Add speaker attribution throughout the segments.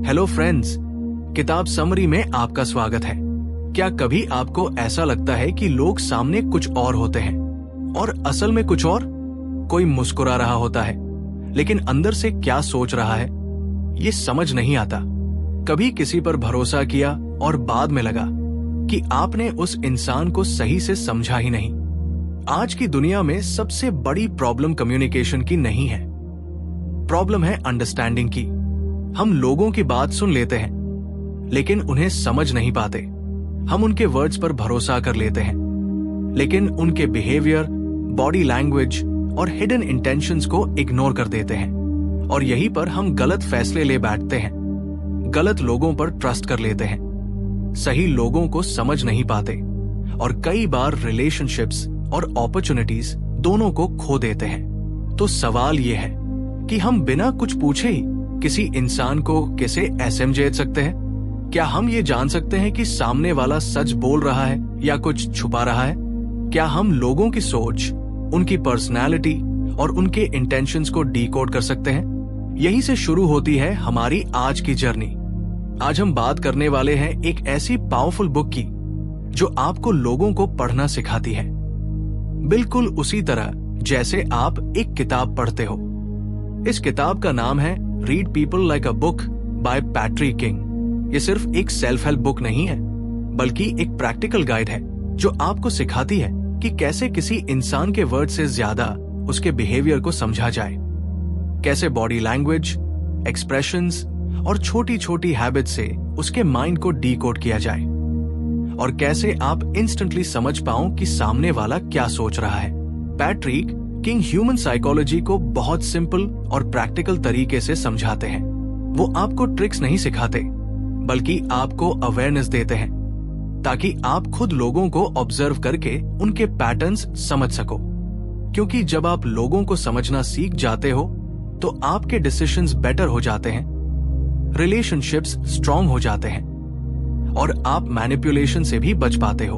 Speaker 1: Hello friends, किताब summary में आपका स्वागत है। क्या कभी आपको ऐसा लगता है कि लोग सामने कुछ और होते हैं और असल में कुछ और? कोई मुस्कुरा रहा होता है, लेकिन अंदर से क्या सोच रहा है ये समझ नहीं आता। कभी किसी पर भरोसा किया और बाद में लगा कि आपने उस इंसान को सही से समझा ही नहीं। आज की दुनिया में सबसे बड़ी प्रॉब्लम कम्युनिकेशन की नहीं है, प्रॉब्लम है अंडरस्टैंडिंग की। हम लोगों की बात सुन लेते हैं लेकिन उन्हें समझ नहीं पाते। हम उनके वर्ड्स पर भरोसा कर लेते हैं लेकिन उनके बिहेवियर, बॉडी लैंग्वेज और हिडन इंटेंशंस को इग्नोर कर देते हैं। और यहीं पर हम गलत फैसले ले बैठते हैं, गलत लोगों पर ट्रस्ट कर लेते हैं, सही लोगों को समझ नहीं पाते और कई बार रिलेशनशिप्स और अपॉर्चुनिटीज दोनों को खो देते हैं। तो सवाल यह है कि हम बिना कुछ पूछे ही किसी इंसान को कैसे समझ सकते हैं? क्या हम ये जान सकते हैं कि सामने वाला सच बोल रहा है या कुछ छुपा रहा है? क्या हम लोगों की सोच, उनकी पर्सनैलिटी और उनके इंटेंशंस को डीकोड कर सकते हैं? यहीं से शुरू होती है हमारी आज की जर्नी। आज हम बात करने वाले हैं एक ऐसी पावरफुल बुक की जो आपको लोगों को पढ़ना सिखाती है, बिल्कुल उसी तरह जैसे आप एक किताब पढ़ते हो। इस किताब का नाम है read people like a book by Patrick king. ये सिर्फ एक सेल्फ हेल्प बुक नहीं है, बल्कि एक प्रैक्टिकल गाइड है जो आपको सिखाती है कि कैसे किसी इंसान के वर्ड से ज्यादा उसके बिहेवियर को समझा जाए, कैसे बॉडी लैंग्वेज, एक्सप्रेशंस और छोटी छोटी हैबिट से उसके माइंड को डीकोड किया जाए, और कैसे आप इंस्टेंटली समझ पाओ कि सामने वाला क्या सोच रहा है। पैट्रिक किंग ह्यूमन साइकोलॉजी को बहुत सिंपल और प्रैक्टिकल तरीके से समझाते हैं। वो आपको ट्रिक्स नहीं सिखाते, बल्कि आपको अवेयरनेस देते हैं ताकि आप खुद लोगों को ऑब्जर्व करके उनके पैटर्न्स समझ सको। क्योंकि जब आप लोगों को समझना सीख जाते हो तो आपके डिसीजंस बेटर हो जाते हैं, रिलेशनशिप्स स्ट्रांग हो जाते हैं और आप मैनिपुलेशन से भी बच पाते हो।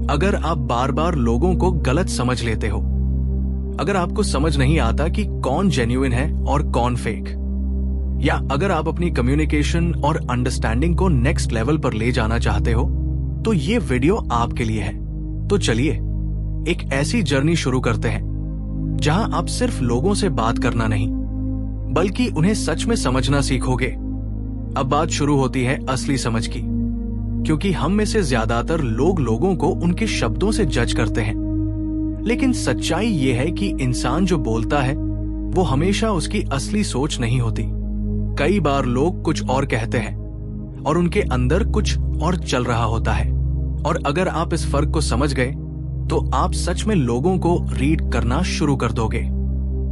Speaker 1: अगर आप बार बार लोगों को गलत समझ लेते हो, अगर आपको समझ नहीं आता कि कौन जेन्युइन है और कौन फेक, या अगर आप अपनी कम्युनिकेशन और अंडरस्टैंडिंग को नेक्स्ट लेवल पर ले जाना चाहते हो, तो ये वीडियो आपके लिए है। तो चलिए एक ऐसी जर्नी शुरू करते हैं जहां आप सिर्फ लोगों से बात करना नहीं, बल्कि उन्हें सच में समझना सीखोगे। अब बात शुरू होती है असली समझ की, क्योंकि हम में से ज्यादातर लोग लोगों को उनके शब्दों से जज करते हैं, लेकिन सच्चाई ये है कि इंसान जो बोलता है वो हमेशा उसकी असली सोच नहीं होती। कई बार लोग कुछ और कहते हैं और उनके अंदर कुछ और चल रहा होता है। और अगर आप इस फर्क को समझ गए तो आप सच में लोगों को रीड करना शुरू कर दोगे।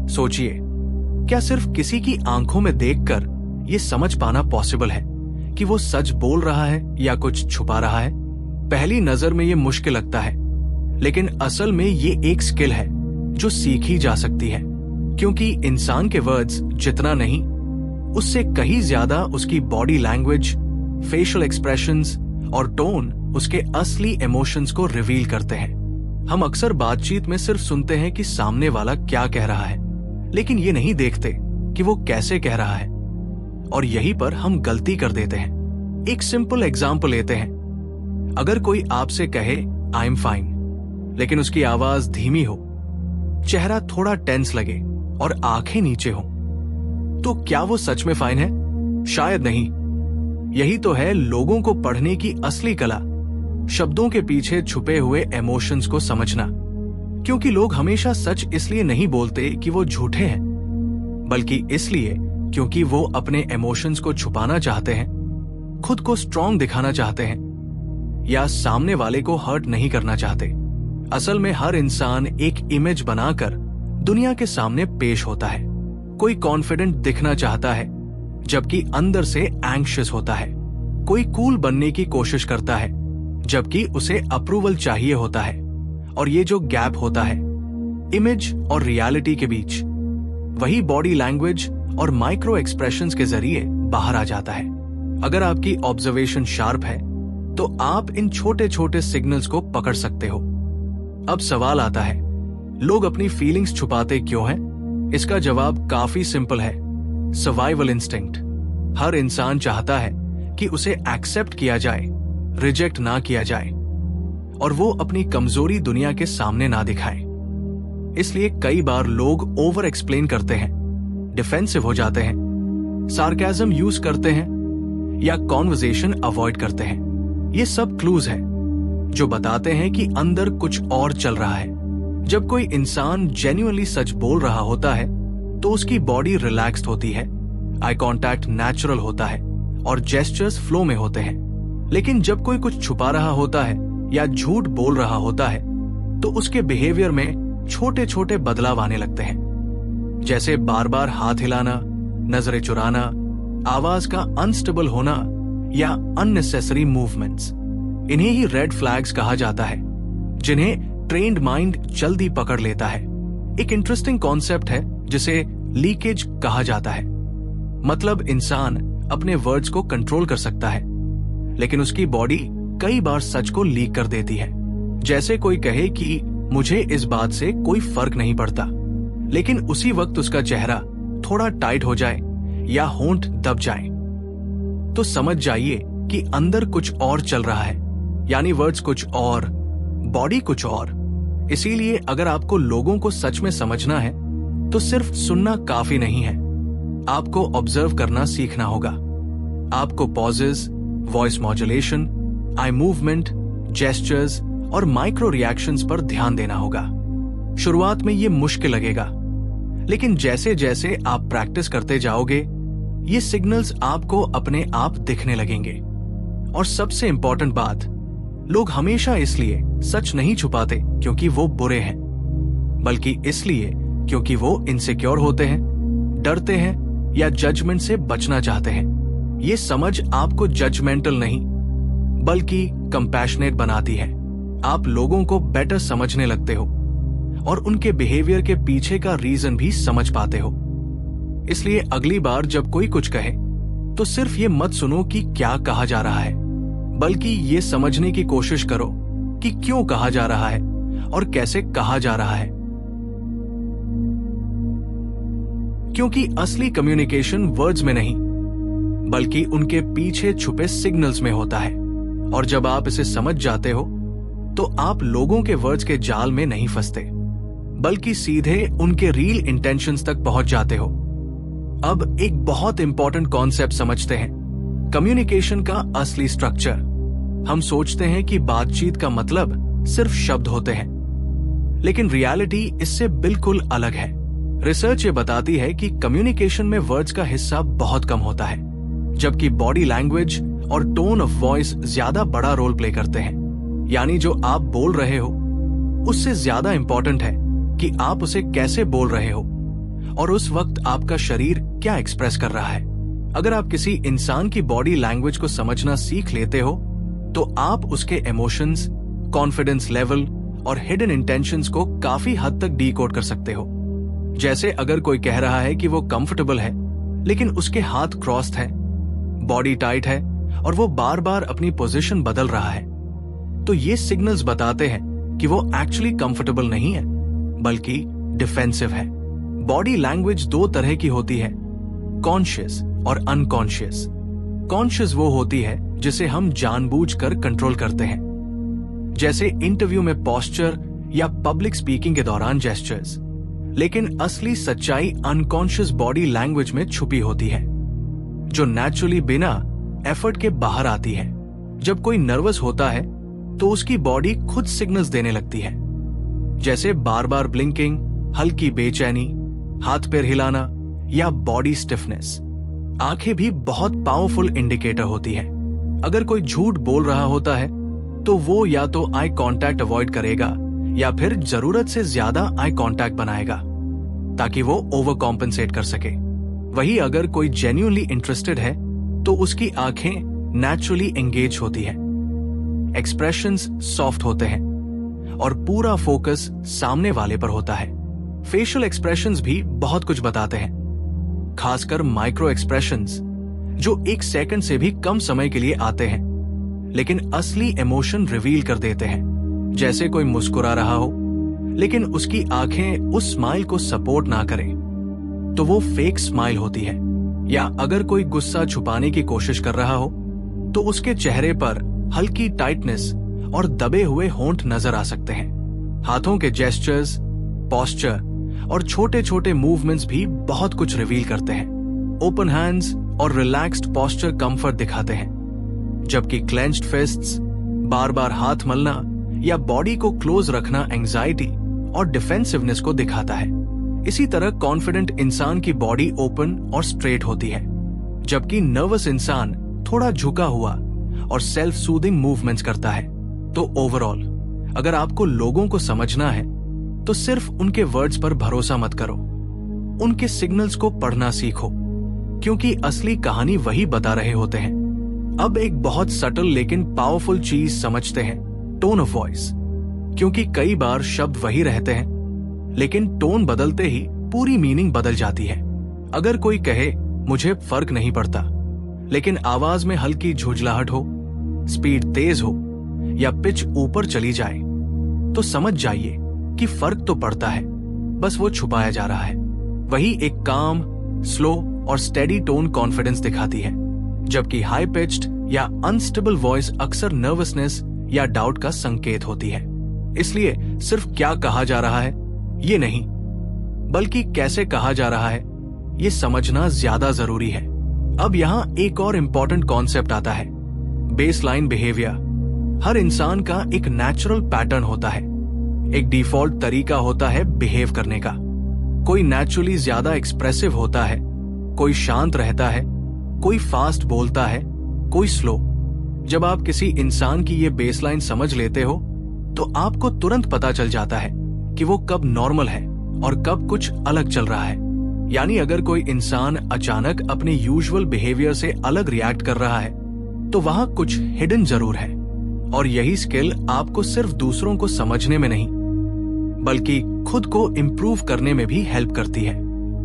Speaker 1: सोचिए, क्या सिर्फ किसी की आंखों में देखकर ये समझ पाना पॉसिबल है कि वो सच बोल रहा है या कुछ छुपा रहा है? पहली नजर में ये मुश्किल लगता है, लेकिन असल में ये एक स्किल है जो सीखी जा सकती है। क्योंकि इंसान के वर्ड्स जितना नहीं, उससे कहीं ज्यादा उसकी बॉडी लैंग्वेज, फेशियल एक्सप्रेशंस और टोन उसके असली इमोशंस को रिवील करते हैं। हम अक्सर बातचीत में सिर्फ सुनते हैं कि सामने वाला क्या कह रहा है, लेकिन ये नहीं देखते कि वो कैसे कह रहा है, और यहीं पर हम गलती कर देते हैं। एक सिंपल एग्जाम्पल लेते हैं। अगर कोई आपसे कहे आई एम फाइन, लेकिन उसकी आवाज धीमी हो, चेहरा थोड़ा टेंस लगे और आंखें नीचे हो, तो क्या वो सच में फाइन है? शायद नहीं। यही तो है लोगों को पढ़ने की असली कला, शब्दों के पीछे छुपे हुए इमोशंस को समझना। क्योंकि लोग हमेशा सच इसलिए नहीं बोलते कि वो झूठे हैं, बल्कि इसलिए क्योंकि वो अपने इमोशंस को छुपाना चाहते हैं, खुद को स्ट्रांग दिखाना चाहते हैं, या सामने वाले को हर्ट नहीं करना चाहते। असल में हर इंसान एक इमेज बनाकर दुनिया के सामने पेश होता है। कोई कॉन्फिडेंट दिखना चाहता है जबकि अंदर से एंग्शियस होता है। कोई कूल बनने की कोशिश करता है जबकि उसे अप्रूवल चाहिए होता है। और ये जो गैप होता है इमेज और रियलिटी के बीच, वही बॉडी लैंग्वेज और माइक्रो एक्सप्रेशंस के जरिए बाहर आ जाता है। अगर आपकी ऑब्जर्वेशन शार्प है तो आप इन छोटे छोटे सिग्नल्स को पकड़ सकते हो। अब सवाल आता है, लोग अपनी फीलिंग्स छुपाते क्यों हैं? इसका जवाब काफी सिंपल है, सर्वाइवल इंस्टिंक्ट। हर इंसान चाहता है कि उसे एक्सेप्ट किया जाए, रिजेक्ट ना किया जाए और वो अपनी कमजोरी दुनिया के सामने ना दिखाए। इसलिए कई बार लोग ओवर एक्सप्लेन करते हैं, डिफेंसिव हो जाते हैं, सार्केज्म यूज करते हैं या कॉन्वर्सेशन अवॉइड करते हैं। ये सब क्लूज हैं जो बताते हैं कि अंदर कुछ और चल रहा है। जब कोई इंसान जेन्युइनली सच बोल रहा होता है तो उसकी बॉडी रिलैक्स्ड होती है, आई कांटेक्ट नेचुरल होता है और जेस्चर्स फ्लो में होते हैं। लेकिन जब कोई कुछ छुपा रहा होता है या झूठ बोल रहा होता है तो उसके बिहेवियर में छोटे छोटे बदलाव आने लगते हैं, जैसे बार बार हाथ हिलाना, नजरें चुराना, आवाज का अनस्टेबल होना या अननेसेसरी मूवमेंट्स। इन्हें ही रेड फ्लैग्स कहा जाता है, जिन्हें ट्रेन्ड माइंड जल्दी पकड़ लेता है। एक इंटरेस्टिंग कॉन्सेप्ट है जिसे लीकेज कहा जाता है। मतलब इंसान अपने वर्ड्स को कंट्रोल कर सकता है, लेकिन उसकी बॉडी कई बार सच को लीक कर देती है। जैसे कोई कहे कि मुझे इस बात से कोई फर्क नहीं पड़ता, लेकिन उसी वक्त उसका चेहरा थोड़ा टाइट हो जाए या होंठ दब जाए तो समझ जाइए कि अंदर कुछ और चल रहा है, यानी वर्ड्स कुछ और, बॉडी कुछ और। इसीलिए अगर आपको लोगों को सच में समझना है तो सिर्फ सुनना काफी नहीं है, आपको ऑब्जर्व करना सीखना होगा। आपको pauses, voice modulation, eye movement, gestures और माइक्रो रिएक्शंस पर ध्यान देना होगा। शुरुआत में ये मुश्किल लगेगा, लेकिन जैसे जैसे आप प्रैक्टिस करते जाओगे ये सिग्नल्स आपको अपने आप दिखने लगेंगे। और सबसे इंपॉर्टेंट बात, लोग हमेशा इसलिए सच नहीं छुपाते क्योंकि वो बुरे हैं, बल्कि इसलिए क्योंकि वो इनसिक्योर होते हैं, डरते हैं या जजमेंट से बचना चाहते हैं। ये समझ आपको जजमेंटल नहीं बल्कि कंपैशनेट बनाती है। आप लोगों को बेटर समझने लगते हो और उनके बिहेवियर के पीछे का रीजन भी समझ पाते हो। इसलिए अगली बार जब कोई कुछ कहे तो सिर्फ ये मत सुनो कि क्या कहा जा रहा है, बल्कि ये समझने की कोशिश करो कि क्यों कहा जा रहा है और कैसे कहा जा रहा है। क्योंकि असली कम्युनिकेशन वर्ड्स में नहीं बल्कि उनके पीछे छुपे सिग्नल्स में होता है। और जब आप इसे समझ जाते हो तो आप लोगों के वर्ड्स के जाल में नहीं फंसते, बल्कि सीधे उनके रियल इंटेंशंस तक पहुंच जाते हो। अब एक बहुत इंपॉर्टेंट कॉन्सेप्ट समझते हैं, कम्युनिकेशन का असली स्ट्रक्चर। हम सोचते हैं कि बातचीत का मतलब सिर्फ शब्द होते हैं, लेकिन रियलिटी इससे बिल्कुल अलग है। रिसर्च ये बताती है कि कम्युनिकेशन में वर्ड्स का हिस्सा बहुत कम होता है, जबकि बॉडी लैंग्वेज और टोन ऑफ वॉइस ज्यादा बड़ा रोल प्ले करते हैं। यानी जो आप बोल रहे हो उससे ज्यादा इंपॉर्टेंट है कि आप उसे कैसे बोल रहे हो और उस वक्त आपका शरीर क्या एक्सप्रेस कर रहा है। अगर आप किसी इंसान की बॉडी लैंग्वेज को समझना सीख लेते हो तो आप उसके इमोशंस, कॉन्फिडेंस लेवल और हिडन इंटेंशंस को काफी हद तक डीकोड कर सकते हो। जैसे अगर कोई कह रहा है कि वो कंफर्टेबल है लेकिन उसके हाथ क्रॉस्ड हैं, बॉडी टाइट है और वो बार बार अपनी पोजीशन बदल रहा है, तो ये सिग्नल्स बताते हैं कि वो एक्चुअली कंफर्टेबल नहीं है बल्कि डिफेंसिव है। बॉडी लैंग्वेज दो तरह की होती है, कॉन्शियस और अनकॉन्शियस। कॉन्शियस वो होती है जिसे हम जानबूझकर कंट्रोल करते हैं, जैसे इंटरव्यू में पोस्चर या पब्लिक स्पीकिंग के दौरान जेस्चर्स। लेकिन असली सच्चाई अनकॉन्शियस बॉडी लैंग्वेज में छुपी होती है, जो नेचुरली बिना एफर्ट के बाहर आती है। जब कोई नर्वस होता है तो उसकी बॉडी खुद सिग्नल्स देने लगती है, जैसे बार बार ब्लिंकिंग, हल्की बेचैनी, हाथ पैर हिलाना या बॉडी स्टिफनेस। आंखें भी बहुत पावरफुल इंडिकेटर होती है। अगर कोई झूठ बोल रहा होता है तो वो या तो आई कांटेक्ट अवॉइड करेगा या फिर जरूरत से ज्यादा आई कांटेक्ट बनाएगा ताकि वो ओवर कॉम्पेंसेट कर सके। वही अगर कोई जेन्युइनली इंटरेस्टेड है तो उसकी आंखें नेचुरली एंगेज होती है, एक्सप्रेशंस सॉफ्ट होते हैं और पूरा फोकस सामने वाले पर होता है। फेशियल एक्सप्रेशंस भी बहुत कुछ बताते हैं, खासकर माइक्रो एक्सप्रेशंस जो 1 सेकंड से भी कम समय के लिए आते हैं लेकिन असली इमोशन रिवील कर देते हैं। जैसे कोई मुस्कुरा रहा हो लेकिन उसकी आंखें उस स्माइल को सपोर्ट ना करें तो वो फेक स्माइल होती है। या अगर कोई गुस्सा छुपाने की कोशिश कर रहा हो तो उसके चेहरे पर हल्की टाइटनेस और दबे हुए होंठ नजर आ सकते हैं। हाथों के जेस्चर्स, पोस्चर और छोटे छोटे मूवमेंट्स भी बहुत कुछ रिवील करते हैं। ओपन हैंड्स और रिलैक्स्ड पोस्चर कंफर्ट दिखाते हैं, जबकि क्लेंच्ड फिस्ट्स, बार बार हाथ मलना या बॉडी को क्लोज रखना एंजाइटी और डिफेंसिवनेस को दिखाता है। इसी तरह कॉन्फिडेंट इंसान की बॉडी ओपन और स्ट्रेट होती है, जबकि नर्वस इंसान थोड़ा झुका हुआ और सेल्फ सूदिंग मूवमेंट्स करता है। तो ओवरऑल अगर आपको लोगों को समझना है तो सिर्फ उनके वर्ड्स पर भरोसा मत करो, उनके सिग्नल्स को पढ़ना सीखो, क्योंकि असली कहानी वही बता रहे होते हैं। अब एक बहुत सटल लेकिन पावरफुल चीज समझते हैं, टोन ऑफ वॉइस। क्योंकि कई बार शब्द वही रहते हैं लेकिन टोन बदलते ही पूरी मीनिंग बदल जाती है। अगर कोई कहे मुझे फर्क नहीं पड़ता, लेकिन आवाज में हल्की झुंझलाहट हो, स्पीड तेज हो या पिच ऊपर चली जाए, तो समझ जाइए कि फर्क तो पड़ता है, बस वो छुपाया जा रहा है। वही एक काम, स्लो और स्टेडी टोन कॉन्फिडेंस दिखाती है, जबकि हाई पिच्ड या अनस्टेबल वॉइस अक्सर नर्वसनेस या डाउट का संकेत होती है। इसलिए सिर्फ क्या कहा जा रहा है ये नहीं, बल्कि कैसे कहा जा रहा है ये समझना ज्यादा जरूरी है। अब यहाँ एक और इम्पोर्टेंट कॉन्सेप्ट आता है, बेसलाइन बिहेवियर। हर इंसान का एक नेचुरल पैटर्न होता है, एक डिफॉल्ट तरीका होता है बिहेव करने का। कोई नेचुरली ज्यादा एक्सप्रेसिव होता है, कोई शांत रहता है, कोई फास्ट बोलता है, कोई स्लो। जब आप किसी इंसान की ये बेसलाइन समझ लेते हो तो आपको तुरंत पता चल जाता है कि वो कब नॉर्मल है और कब कुछ अलग चल रहा है। यानी अगर कोई इंसान अचानक अपने यूजुअल बिहेवियर से अलग रिएक्ट कर रहा है तो वहां कुछ हिडन जरूर है। और यही स्किल आपको सिर्फ दूसरों को समझने में नहीं, बल्कि खुद को इम्प्रूव करने में भी हेल्प करती है।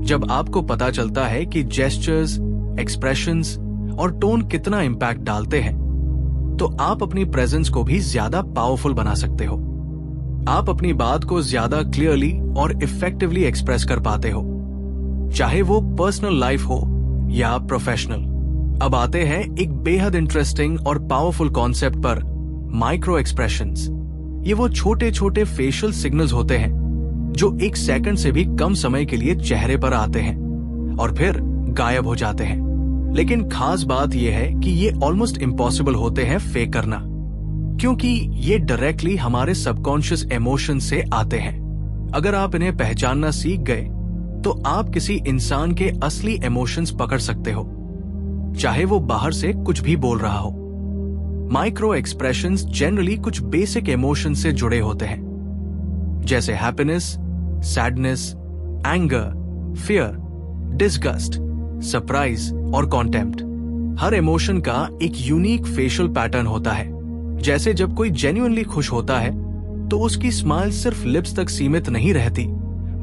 Speaker 1: जब आपको पता चलता है कि जेस्चर्स, एक्सप्रेशंस और टोन कितना इम्पैक्ट डालते हैं, तो आप अपनी प्रेजेंस को भी ज्यादा पावरफुल बना सकते हो। आप अपनी बात को ज्यादा क्लियरली और इफेक्टिवली एक्सप्रेस कर पाते हो, चाहे वो पर्सनल लाइफ हो या प्रोफेशनल। अब आते हैं एक बेहद इंटरेस्टिंग और पावरफुल कॉन्सेप्ट पर, माइक्रो एक्सप्रेशंस। ये वो छोटे छोटे फेशियल सिग्नल्स होते हैं जो एक सेकंड से भी कम समय के लिए चेहरे पर आते हैं और फिर गायब हो जाते हैं। लेकिन खास बात यह है कि ये ऑलमोस्ट इम्पॉसिबल होते हैं फेक करना, क्योंकि ये डायरेक्टली हमारे सबकॉन्शियस इमोशन से आते हैं। अगर आप इन्हें पहचानना सीख गए तो आप किसी इंसान के असली इमोशंस पकड़ सकते हो, चाहे वो बाहर से कुछ भी बोल रहा हो। माइक्रो एक्सप्रेशंस जनरली कुछ बेसिक इमोशन से जुड़े होते हैं, जैसे happiness, sadness, anger, fear, disgust, surprise और कॉन्टेम्प्ट। हर इमोशन का एक यूनिक फेशियल पैटर्न होता है। जैसे जब कोई जेन्युइनली खुश होता है तो उसकी स्माइल सिर्फ लिप्स तक सीमित नहीं रहती,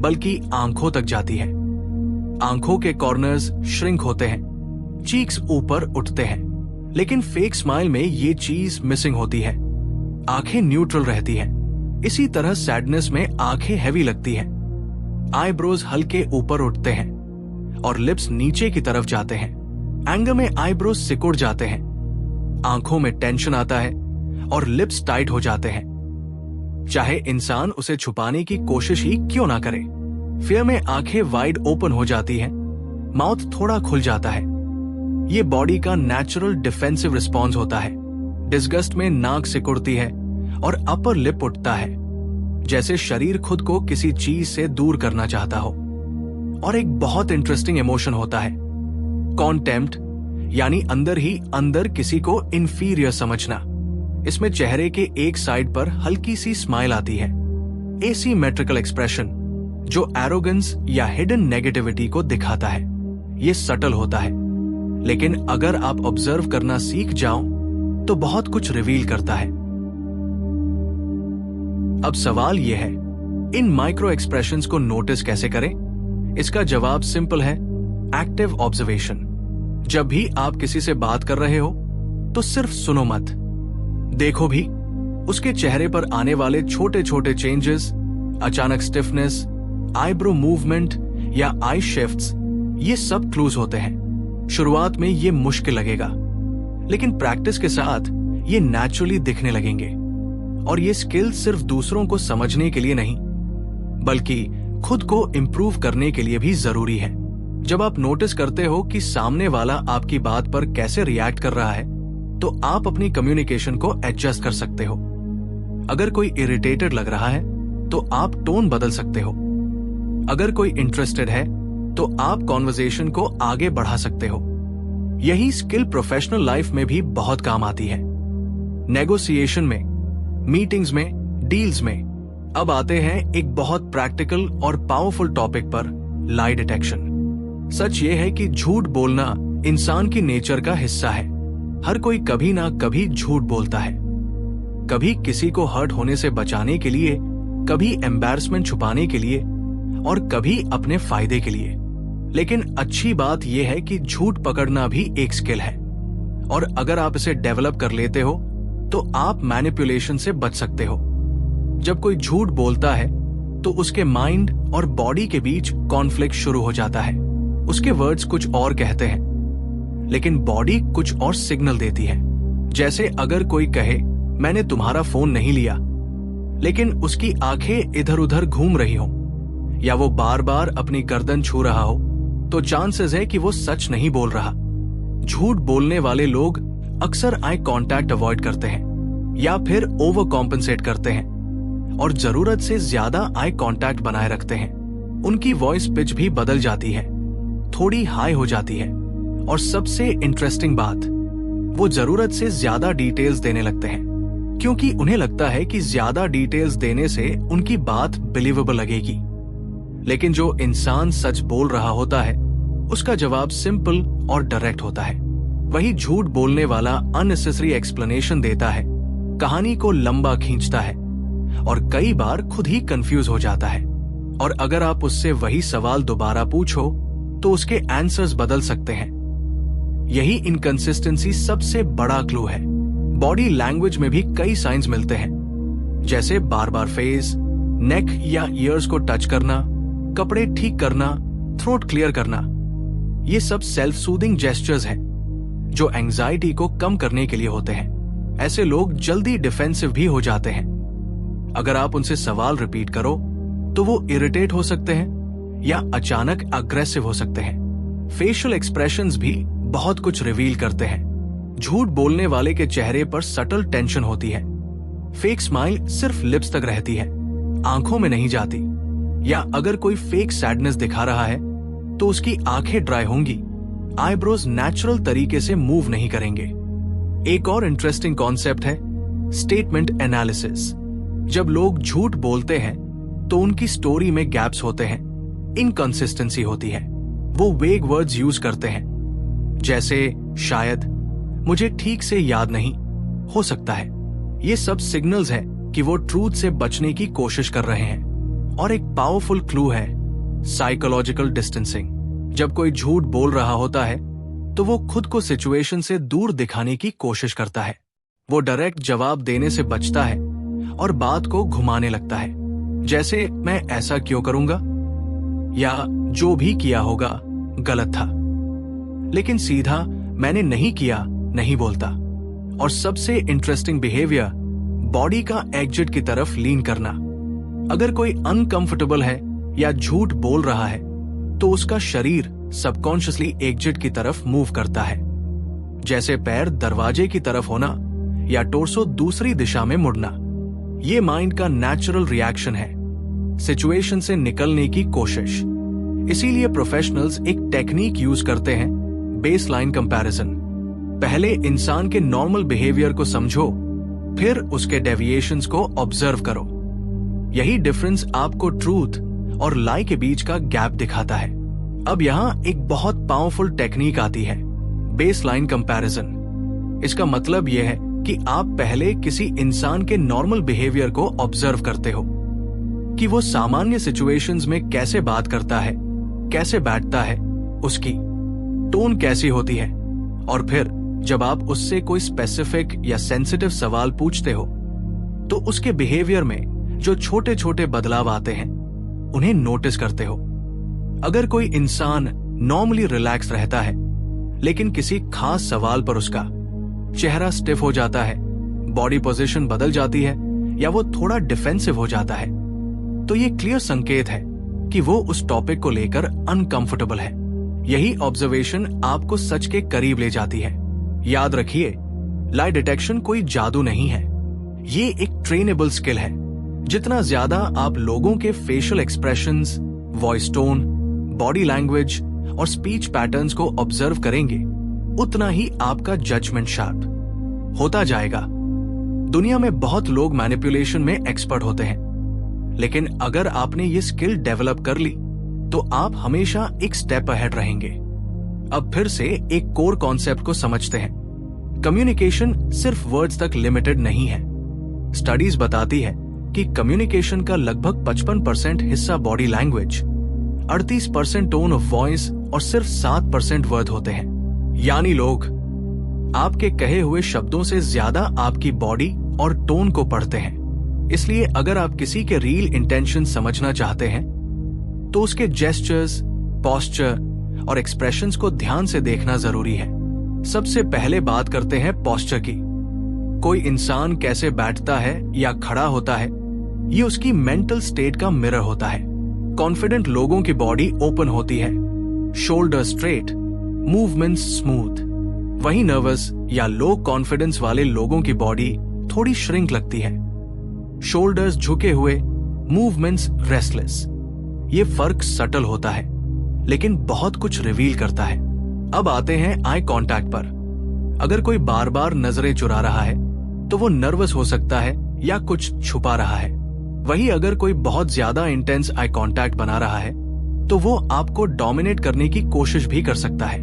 Speaker 1: बल्कि आंखों तक जाती है। आंखों के कॉर्नर्स श्रिंक होते हैं, चीक्स ऊपर उठते हैं, लेकिन फेक स्माइल में ये चीज मिसिंग होती है। आंखें न्यूट्रल रहती हैं। इसी तरह सैडनेस में आंखें हैवी लगती हैं, आईब्रोज हल्के ऊपर उठते हैं और लिप्स नीचे की तरफ जाते हैं। एंगर में आईब्रोज सिकुड़ जाते हैं, आंखों में टेंशन आता है और लिप्स टाइट हो जाते हैं, चाहे इंसान उसे छुपाने की कोशिश ही क्यों ना करे। फियर में आंखें वाइड ओपन हो जाती हैं, माउथ थोड़ा खुल जाता है। ये बॉडी का नेचुरल डिफेंसिव रिस्पॉन्स होता है। डिसगस्ट में नाक सिकुड़ती है और अपर लिप उठता है, जैसे शरीर खुद को किसी चीज से दूर करना चाहता हो। और एक बहुत इंटरेस्टिंग इमोशन होता है, कॉन्टेम्प्ट, यानी अंदर ही अंदर किसी को इंफीरियर समझना। इसमें चेहरे के एक साइड पर हल्की सी स्माइल आती है, एसीमेट्रिकल एक्सप्रेशन, जो एरोगेंस या हिडन नेगेटिविटी को दिखाता है। ये सटल होता है, लेकिन अगर आप ऑब्जर्व करना सीख जाओ तो बहुत कुछ रिवील करता है। अब सवाल यह है, इन माइक्रो एक्सप्रेशंस को नोटिस कैसे करें? इसका जवाब सिंपल है, एक्टिव ऑब्जर्वेशन। जब भी आप किसी से बात कर रहे हो तो सिर्फ सुनो मत, देखो भी। उसके चेहरे पर आने वाले छोटे छोटे चेंजेस, अचानक स्टिफनेस, आईब्रो मूवमेंट या आई शिफ्ट्स, ये सब क्लूज होते हैं। शुरुआत में ये मुश्किल लगेगा, लेकिन प्रैक्टिस के साथ ये नेचुरली दिखने लगेंगे। और ये स्किल सिर्फ दूसरों को समझने के लिए नहीं, बल्कि खुद को इम्प्रूव करने के लिए भी जरूरी है। जब आप नोटिस करते हो कि सामने वाला आपकी बात पर कैसे रिएक्ट कर रहा है, तो आप अपनी कम्युनिकेशन को एडजस्ट कर सकते हो। अगर कोई इरिटेटेड लग रहा है तो आप टोन बदल सकते हो। अगर कोई इंटरेस्टेड है तो आप कॉन्वर्सेशन को आगे बढ़ा सकते हो। यही स्किल प्रोफेशनल लाइफ में भी बहुत काम आती है। नेगोशिएशन में, मीटिंग्स में, डील्स में। अब आते हैं एक बहुत प्रैक्टिकल और पावरफुल टॉपिक पर, लाई डिटेक्शन। सच ये है कि झूठ बोलना इंसान की नेचर का हिस्सा है। हर कोई कभी ना कभी झूठ बोलता है, कभी किसी को हर्ट होने से बचाने के लिए, कभी एम्बैरसमेंट छुपाने के लिए, और कभी अपने फायदे के लिए। लेकिन अच्छी बात यह है कि झूठ पकड़ना भी एक स्किल है, और अगर आप इसे डेवलप कर लेते हो तो आप मैनिपुलेशन से बच सकते हो। जब कोई झूठ बोलता है तो उसके माइंड और बॉडी के बीच कॉन्फ्लिक्ट शुरू हो जाता है। उसके वर्ड्स कुछ और कहते हैं, लेकिन बॉडी कुछ और सिग्नल देती है। जैसे अगर कोई कहे, मैंने तुम्हारा फोन नहीं लिया, लेकिन उसकी आंखें इधर उधर घूम रही हो, या वो बार बार अपनी गर्दन छू रहा हो, तो चांसेस है कि वो सच नहीं बोल रहा। झूठ बोलने वाले लोग अक्सर आई कांटेक्ट अवॉइड करते हैं या फिर ओवर कॉम्पेंसेट करते हैं और जरूरत से ज्यादा आई कांटेक्ट बनाए रखते हैं। उनकी वॉइस पिच भी बदल जाती है, थोड़ी हाई हो जाती है, और सबसे इंटरेस्टिंग बात, वो जरूरत से ज्यादा डिटेल्स देने लगते हैं, क्योंकि उन्हें लगता है कि ज्यादा डिटेल्स देने से उनकी बात बिलीवेबल लगेगी। लेकिन जो इंसान सच बोल रहा होता है, उसका जवाब सिंपल और डायरेक्ट होता है। वही झूठ बोलने वाला अननेसेसरी एक्सप्लेनेशन देता है, कहानी को लंबा खींचता है और कई बार खुद ही कंफ्यूज हो जाता है। और अगर आप उससे वही सवाल दोबारा पूछो तो उसके आंसर्स बदल सकते हैं। यही इनकंसिस्टेंसी सबसे बड़ा क्लू है। बॉडी लैंग्वेज में भी कई साइंस मिलते हैं, जैसे बार बार फेस, नेक या ईयर्स को टच करना, कपड़े ठीक करना, थ्रोट क्लियर करना। ये सब सेल्फ सूदिंग जेस्चर्स हैं जो एंजाइटी को कम करने के लिए होते हैं। ऐसे लोग जल्दी डिफेंसिव भी हो जाते हैं। अगर आप उनसे सवाल रिपीट करो तो वो इरिटेट हो सकते हैं या अचानक अग्रेसिव हो सकते हैं। फेशियल एक्सप्रेशंस भी बहुत कुछ रिवील करते हैं। झूठ बोलने वाले के चेहरे पर सटल टेंशन होती है। फेक स्माइल सिर्फ लिप्स तक रहती है, आंखों में नहीं जाती। या अगर कोई फेक सैडनेस दिखा रहा है तो उसकी आंखें ड्राई होंगी, आईब्रोज नेचुरल तरीके से मूव नहीं करेंगे। एक और इंटरेस्टिंग कॉन्सेप्ट है स्टेटमेंट एनालिसिस। जब लोग झूठ बोलते हैं तो उनकी स्टोरी में गैप्स होते हैं, इनकंसिस्टेंसी होती है। वो वेग वर्ड्स यूज करते हैं, जैसे शायद, मुझे ठीक से याद नहीं, हो सकता है। ये सब सिग्नल्स हैं कि वो ट्रूथ से बचने की कोशिश कर रहे हैं। और एक पावरफुल क्लू है साइकोलॉजिकल डिस्टेंसिंग। जब कोई झूठ बोल रहा होता है तो वो खुद को सिचुएशन से दूर दिखाने की कोशिश करता है। वो डायरेक्ट जवाब देने से बचता है और बात को घुमाने लगता है, जैसे मैं ऐसा क्यों करूंगा, या जो भी किया होगा गलत था। लेकिन सीधा मैंने नहीं किया नहीं बोलता। और सबसे इंटरेस्टिंग बिहेवियर, बॉडी का एग्जिट की तरफ लीन करना। अगर कोई अनकंफर्टेबल है या झूठ बोल रहा है तो उसका शरीर सबकॉन्शियसली एग्जिट की तरफ मूव करता है, जैसे पैर दरवाजे की तरफ होना या टोर्सो दूसरी दिशा में मुड़ना। ये माइंड का नेचुरल रिएक्शन है, सिचुएशन से निकलने की कोशिश। इसीलिए प्रोफेशनल्स एक टेक्निक यूज करते हैं, बेसलाइन कंपैरिजन। पहले इंसान के नॉर्मल बिहेवियर को समझो, फिर उसके डेविएशंस को ऑब्जर्व करो। यही डिफरेंस आपको ट्रूथ और लाई के बीच का गैप दिखाता है। अब यहाँ एक बहुत पावरफुल टेक्निक आती है, बेसलाइन कंपैरिजन। इसका मतलब यह है कि आप पहले किसी इंसान के नॉर्मल बिहेवियर को ऑब्जर्व करते हो कि वो सामान्य सिचुएशंस में कैसे बात करता है, कैसे बैठता है, उसकी टोन कैसी होती है। और फिर जब आप उससे कोई स्पेसिफिक या सेंसिटिव सवाल पूछते हो तो उसके बिहेवियर में जो छोटे छोटे बदलाव आते हैं उन्हें नोटिस करते हो। अगर कोई इंसान नॉर्मली रिलैक्स रहता है लेकिन किसी खास सवाल पर उसका चेहरा स्टिफ हो जाता है, बॉडी पोजीशन बदल जाती है या वो थोड़ा डिफेंसिव हो जाता है, तो ये क्लियर संकेत है कि वो उस टॉपिक को लेकर अनकंफर्टेबल है। यही ऑब्जर्वेशन आपको सच के करीब ले जाती है। याद रखिए, लाई डिटेक्शन कोई जादू नहीं है, ये एक ट्रेनेबल स्किल है। जितना ज्यादा आप लोगों के facial expressions, voice tone, body language और स्पीच पैटर्न्स को ऑब्जर्व करेंगे, उतना ही आपका जजमेंट शार्प होता जाएगा। दुनिया में बहुत लोग मैनिपुलेशन में एक्सपर्ट होते हैं, लेकिन अगर आपने ये स्किल डेवलप कर ली तो आप हमेशा एक स्टेप अहेड रहेंगे। अब फिर से एक कोर कॉन्सेप्ट को समझते हैं। कम्युनिकेशन सिर्फ वर्ड्स तक लिमिटेड नहीं है। स्टडीज बताती है कि कम्युनिकेशन का लगभग 55% हिस्सा body language, 38% tone of voice और सिर्फ 7% वर्ड होते हैं। यानी लोग आपके कहे हुए शब्दों से ज्यादा आपकी बॉडी और टोन को पढ़ते हैं। इसलिए अगर आप किसी के रियल इंटेंशन समझना चाहते हैं तो उसके जेस्चर्स, पोस्चर और एक्सप्रेशंस को ध्यान से देखना जरूरी है। सबसे पहले बात करते हैं पोस्चर की। कोई इंसान कैसे बैठता है या खड़ा होता है, ये उसकी मेंटल स्टेट का मिरर होता है। कॉन्फिडेंट लोगों की बॉडी ओपन होती है, शोल्डर स्ट्रेट, मूवमेंट्स स्मूथ। वहीं नर्वस या लो कॉन्फिडेंस वाले लोगों की बॉडी थोड़ी श्रिंक लगती है, शोल्डर्स झुके हुए, मूवमेंट्स रेस्टलेस। ये फर्क सटल होता है लेकिन बहुत कुछ रिवील करता है। अब आते हैं आई कांटेक्ट पर। अगर कोई बार बार नजरें चुरा रहा है तो वो नर्वस हो सकता है या कुछ छुपा रहा है। वहीं अगर कोई बहुत ज्यादा इंटेंस आई कांटेक्ट बना रहा है तो वो आपको डोमिनेट करने की कोशिश भी कर सकता है।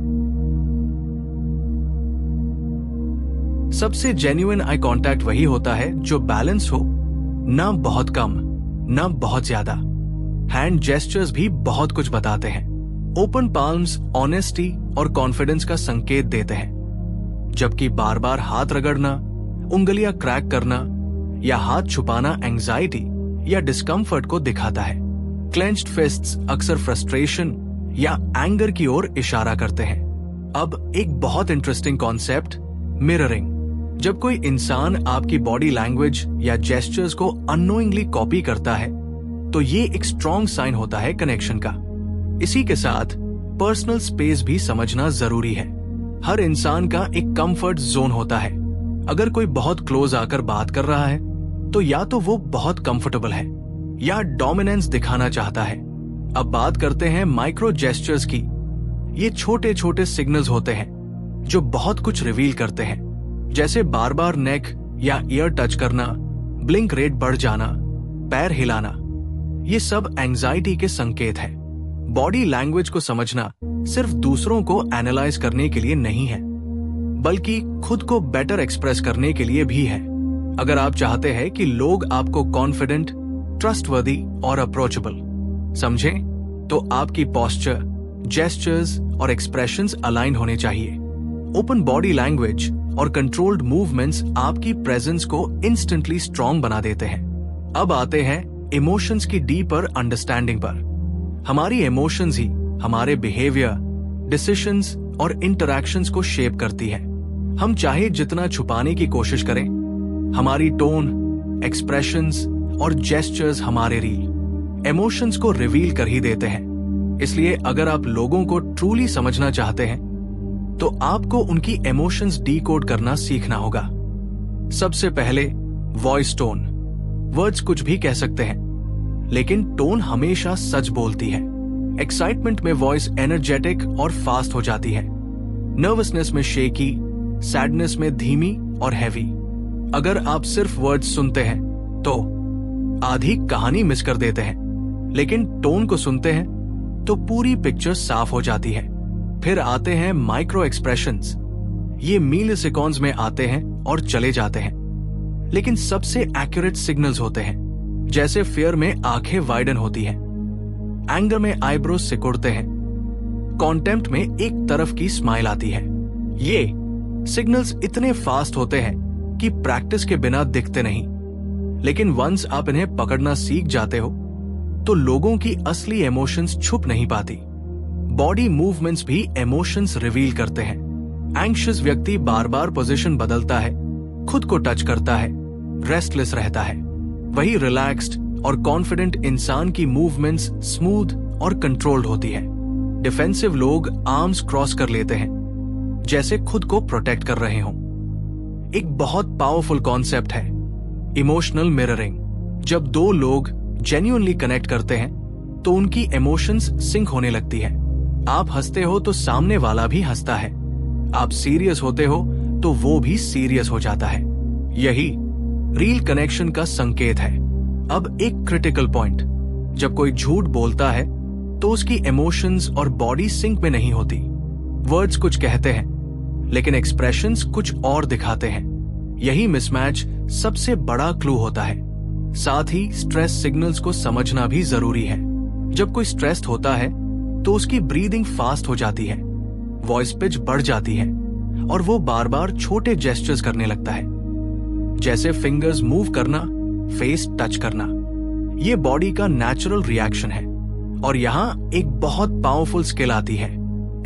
Speaker 1: सबसे जेन्युइन आई कांटेक्ट वही होता है जो बैलेंस हो, ना बहुत कम ना बहुत ज्यादा। हैंड जेस्चर्स भी बहुत कुछ बताते हैं। ओपन पाल्म्स ऑनेस्टी और कॉन्फिडेंस का संकेत देते हैं, जबकि बार बार हाथ रगड़ना, उंगलियां क्रैक करना या हाथ छुपाना एंजाइटी या डिस्कम्फर्ट को दिखाता है। क्लेंच्ड फिस्ट्स अक्सर फ्रस्ट्रेशन या एंगर की ओर इशारा करते हैं। अब एक बहुत इंटरेस्टिंग कॉन्सेप्ट, मिररिंग। जब कोई इंसान आपकी बॉडी लैंग्वेज या जेस्चर्स को अननोइंगली कॉपी करता है तो ये एक स्ट्रॉन्ग साइन होता है कनेक्शन का। इसी के साथ पर्सनल स्पेस भी समझना जरूरी है। हर इंसान का एक कंफर्ट जोन होता है। अगर कोई बहुत क्लोज आकर बात कर रहा है तो या तो वो बहुत कंफर्टेबल है या डोमिनेंस दिखाना चाहता है। अब बात करते हैं माइक्रो जेस्चर्स की। ये छोटे छोटे सिग्नल्स होते हैं जो बहुत कुछ रिवील करते हैं, जैसे बार बार नेक या ईयर टच करना, ब्लिंक रेट बढ़ जाना, पैर हिलाना। ये सब एंजाइटी के संकेत है। बॉडी लैंग्वेज को समझना सिर्फ दूसरों को एनालाइज करने के लिए नहीं है, बल्कि खुद को बेटर एक्सप्रेस करने के लिए भी है। अगर आप चाहते हैं कि लोग आपको कॉन्फिडेंट, ट्रस्टवर्दी और अप्रोचेबल समझें, तो आपकी पोस्चर, जेस्चर्स और एक्सप्रेशंस अलाइन होने चाहिए। ओपन बॉडी लैंग्वेज और कंट्रोल्ड मूवमेंट्स आपकी प्रेजेंस को इंस्टेंटली स्ट्रॉन्ग बना देते हैं। अब आते हैं इमोशंस की डीपर अंडरस्टैंडिंग पर। हमारी इमोशंस ही हमारे बिहेवियर, डिसीजंस और इंटरैक्शंस को शेप करती है। हम चाहे जितना छुपाने की कोशिश करें, हमारी टोन, एक्सप्रेशंस और जेस्चर्स हमारे रील इमोशंस को रिवील कर ही देते हैं। इसलिए अगर आप लोगों को ट्रूली समझना चाहते हैं तो आपको उनकी इमोशंस डीकोड करना सीखना होगा। सबसे पहले वॉइस टोन। वर्ड्स कुछ भी कह सकते हैं, लेकिन टोन हमेशा सच बोलती है। एक्साइटमेंट में वॉइस एनर्जेटिक और फास्ट हो जाती है, नर्वसनेस में शेकी, सैडनेस में धीमी और हैवी। अगर आप सिर्फ वर्ड्स सुनते हैं तो आधी कहानी मिस कर देते हैं, लेकिन टोन को सुनते हैं तो पूरी पिक्चर साफ हो जाती है। फिर आते हैं माइक्रो एक्सप्रेशंस। ये मिलीसेकंड्स में आते हैं और चले जाते हैं, लेकिन सबसे एक्यूरेट सिग्नल्स होते हैं। जैसे फियर में आंखें वाइडन होती हैं, एंगर में आईब्रोज सिकुड़ते हैं, कॉन्टेम्प्ट में एक तरफ की स्माइल आती है। ये सिग्नल्स इतने फास्ट होते हैं कि प्रैक्टिस के बिना दिखते नहीं, लेकिन वंस आप इन्हें पकड़ना सीख जाते हो तो लोगों की असली इमोशंस छुप नहीं पाती। बॉडी मूवमेंट्स भी इमोशंस रिवील करते हैं। एंग्शियस व्यक्ति बार बार पोजीशन बदलता है, खुद को टच करता है, रेस्टलेस रहता है। वही रिलैक्स्ड और कॉन्फिडेंट इंसान की मूवमेंट्स स्मूथ और कंट्रोल्ड होती है। डिफेंसिव लोग आर्म्स क्रॉस कर लेते हैं, जैसे खुद को प्रोटेक्ट कर रहे हों। एक बहुत पावरफुल कॉन्सेप्ट है इमोशनल मिररिंग। जब दो लोग जेन्युइनली कनेक्ट करते हैं तो उनकी इमोशंस सिंक होने लगती है। आप हंसते हो तो सामने वाला भी हंसता है, आप सीरियस होते हो तो वो भी सीरियस हो जाता है। यही रियल कनेक्शन का संकेत है। अब एक क्रिटिकल पॉइंट, जब कोई झूठ बोलता है तो उसकी इमोशंस और बॉडी सिंक में नहीं होती। वर्ड्स कुछ कहते हैं लेकिन एक्सप्रेशंस कुछ और दिखाते हैं। यही मिसमैच सबसे बड़ा क्लू होता है। साथ ही स्ट्रेस सिग्नल्स को समझना भी जरूरी है। जब कोई स्ट्रेस्ड होता है तो उसकी ब्रीदिंग फास्ट हो जाती है, वॉइस पिच बढ़ जाती है और वो बार बार छोटे जेस्चर्स करने लगता है, जैसे फिंगर्स मूव करना, फेस टच करना। ये बॉडी का नेचुरल रिएक्शन है। और यहाँ एक बहुत पावरफुल स्किल आती है,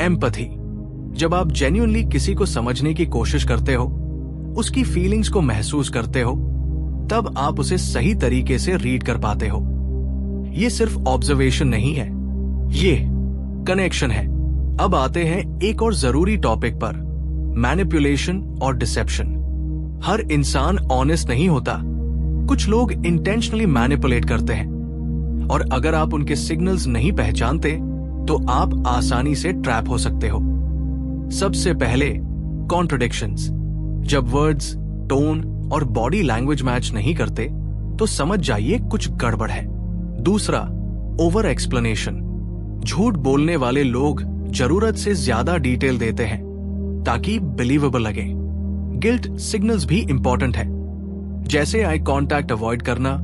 Speaker 1: एम्पैथी। जब आप जेन्युइनली किसी को समझने की कोशिश करते हो, उसकी फीलिंग्स को महसूस करते हो, तब आप उसे सही तरीके से रीड कर पाते हो। ये सिर्फ ऑब्जर्वेशन नहीं है, ये कनेक्शन है। अब आते हैं एक और जरूरी टॉपिक पर, मैनिपुलेशन और डिसेप्शन। हर इंसान ऑनेस्ट नहीं होता। कुछ लोग इंटेंशनली मैनिपुलेट करते हैं और अगर आप उनके सिग्नल्स नहीं पहचानते तो आप आसानी से ट्रैप हो सकते हो। सबसे पहले कॉन्ट्रडिक्शंस। जब वर्ड्स, टोन और बॉडी लैंग्वेज मैच नहीं करते तो समझ जाइए कुछ गड़बड़ है। दूसरा, ओवर एक्सप्लेनेशन। झूठ बोलने वाले लोग जरूरत से ज्यादा डिटेल देते हैं ताकि बिलीवेबल लगे। गिल्ट सिग्नल्स भी इंपॉर्टेंट है, जैसे आई कांटेक्ट अवॉइड करना,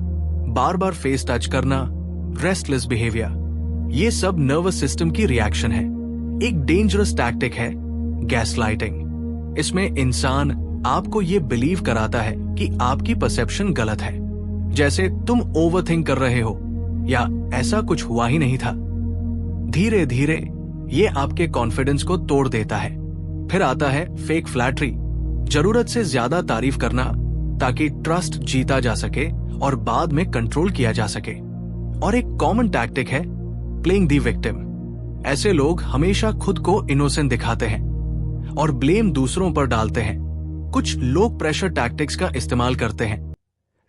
Speaker 1: बार बार फेस टच करना, रेस्टलेस बिहेवियर। ये सब नर्वस सिस्टम की रिएक्शन है। एक डेंजरस टैक्टिक है गैसलाइटिंग। इसमें इंसान आपको ये बिलीव कराता है कि आपकी परसेप्शन गलत है, जैसे तुम ओवरथिंक कर रहे हो या ऐसा कुछ हुआ ही नहीं था। धीरे धीरे ये आपके कॉन्फिडेंस को तोड़ देता है। फिर आता है फेक फ्लैटरी। जरूरत से ज्यादा तारीफ करना ताकि ट्रस्ट जीता जा सके और बाद में कंट्रोल किया जा सके। और एक कॉमन टैक्टिक है प्लेइंग द विक्टिम। ऐसे लोग हमेशा खुद को इनोसेंट दिखाते हैं और ब्लेम दूसरों पर डालते हैं। कुछ लोग प्रेशर टैक्टिक्स का इस्तेमाल करते हैं,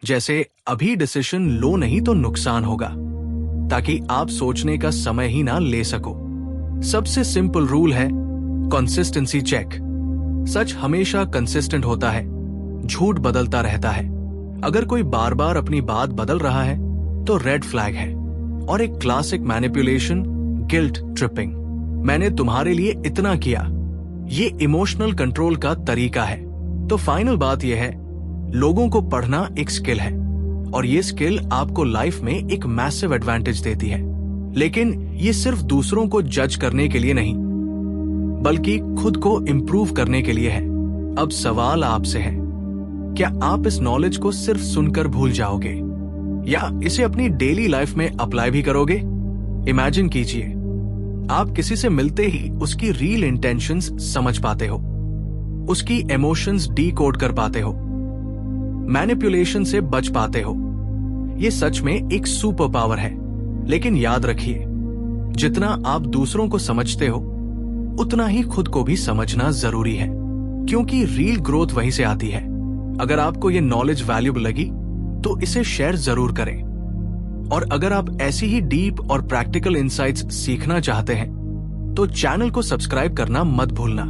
Speaker 1: जैसे अभी डिसीजन लो नहीं तो नुकसान होगा, ताकि आप सोचने का समय ही ना ले सको। सबसे सिंपल रूल है कंसिस्टेंसी चेक। सच हमेशा कंसिस्टेंट होता है, झूठ बदलता रहता है। अगर कोई बार बार अपनी बात बदल रहा है तो रेड फ्लैग है। और एक क्लासिक मैनिपुलेशन, गिल्ट ट्रिपिंग। मैंने तुम्हारे लिए इतना किया, ये इमोशनल कंट्रोल का तरीका है। तो फाइनल बात यह है, लोगों को पढ़ना एक स्किल है और ये स्किल आपको लाइफ में एक मैसिव एडवांटेज देती है। लेकिन ये सिर्फ दूसरों को जज करने के लिए नहीं, बल्कि खुद को इम्प्रूव करने के लिए है। अब सवाल आपसे है, क्या आप इस नॉलेज को सिर्फ सुनकर भूल जाओगे या इसे अपनी डेली लाइफ में अप्लाई भी करोगे? इमेजिन कीजिए, आप किसी से मिलते ही उसकी रियल इंटेंशंस समझ पाते हो, उसकी इमोशंस डीकोड कर पाते हो, मैनिपुलेशन से बच पाते हो। ये सच में एक सुपर पावर है। लेकिन याद रखिए, जितना आप दूसरों को समझते हो उतना ही खुद को भी समझना जरूरी है, क्योंकि रियल ग्रोथ वहीं से आती है। अगर आपको ये नॉलेज वैल्यूएबल लगी तो इसे शेयर जरूर करें। और अगर आप ऐसी ही डीप और प्रैक्टिकल इनसाइट्स सीखना चाहते हैं तो चैनल को सब्सक्राइब करना मत भूलना।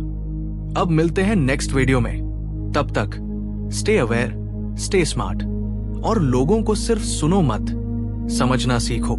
Speaker 1: अब मिलते हैं नेक्स्ट वीडियो में। तब तक स्टे अवेयर, स्टे स्मार्ट और लोगों को सिर्फ सुनो मत, समझना सीखो।